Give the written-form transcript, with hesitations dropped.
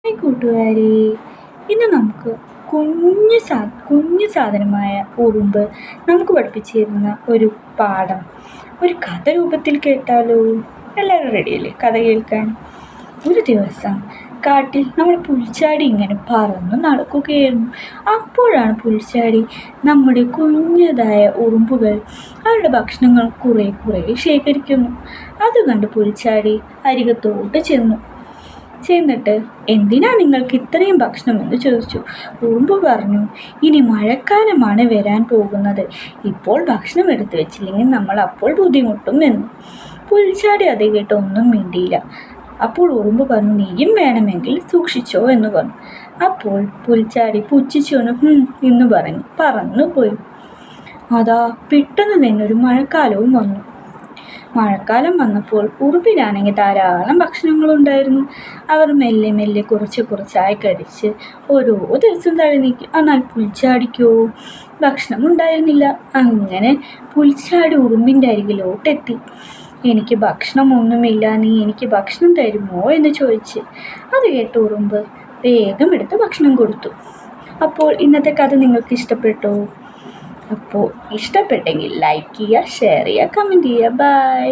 Hi കൂട്ടുകാരെ, ഇന്ന് നമുക്ക് കുഞ്ഞു സാധനമായ ഉറുമ്പ് നമുക്ക് പഠിപ്പിച്ചു തരുന്ന ഒരു പാഠം ഒരു കഥ രൂപത്തിൽ കേട്ടാലോ? എല്ലാവരും റെഡിയല്ലേ കഥ കേൾക്കാൻ? ഒരു ദിവസം കാട്ടിൽ നമ്മുടെ പുൽച്ചാടി ഇങ്ങനെ പറന്നു നടക്കുകയായിരുന്നു. അപ്പോഴാണ് പുൽച്ചാടി നമ്മുടെ കുഞ്ഞതായ ഉറുമ്പുകൾ അവരുടെ ഭക്ഷണങ്ങൾ കുറേ ശേഖരിക്കുന്നു. അത് കണ്ട് പുൽച്ചാടി അരികത്തോട്ട് ചെന്നിട്ട് എന്തിനാ നിങ്ങൾക്ക് ഇത്രയും ഭക്ഷണം എന്ന് ചോദിച്ചു. ഉറുമ്പ് പറഞ്ഞു, ഇനി മഴക്കാലമാണ് വരാൻ പോകുന്നത്, ഇപ്പോൾ ഭക്ഷണം എടുത്തു വെച്ചില്ലെങ്കിൽ നമ്മൾ അപ്പോൾ ബുദ്ധിമുട്ടും എന്ന്. പുൽച്ചാടി അത് കേട്ട് ഒന്നും മിണ്ടിയില്ല. അപ്പോൾ ഉറുമ്പ് പറഞ്ഞു, നീയും വേണമെങ്കിൽ സൂക്ഷിച്ചോ എന്ന് പറഞ്ഞു. അപ്പോൾ പുൽച്ചാടി പുച്ഛിച്ചോന്ന് എന്ന് പറഞ്ഞ് പറന്നുപോയി. അതാ പെട്ടെന്ന് തന്നെ ഒരു മഴക്കാലവും വന്നു. മഴക്കാലം വന്നപ്പോൾ ഉറുമ്പിനാണെങ്കിൽ ധാരാളം ഭക്ഷണങ്ങളുണ്ടായിരുന്നു. അവർ മെല്ലെ കുറച്ചായി കഴിച്ച് ഓരോ ദിവസം തള്ളി നീക്കി. എന്നാൽ പുൽച്ചാടിക്കോ ഭക്ഷണം ഉണ്ടായിരുന്നില്ല. അങ്ങനെ പുൽച്ചാടി ഉറുമ്പിൻ്റെ അരികിലോട്ടെത്തി. എനിക്ക് ഭക്ഷണമൊന്നുമില്ല, നീ എനിക്ക് ഭക്ഷണം തരുമോ എന്ന് ചോദിച്ച്. അത് കേട്ട് ഉറുമ്പ് വേഗം എടുത്ത് ഭക്ഷണം കൊടുത്തു. അപ്പോൾ ഇന്നത്തെ കഥ നിങ്ങൾക്ക് ഇഷ്ടപ്പെട്ടോ? അപ്പോൾ ഇഷ്ടപ്പെട്ടെങ്കിൽ ലൈക്ക് ചെയ്യുക, ഷെയർ ചെയ്യുക, കമൻറ്റ് ചെയ്യുക. ബൈ.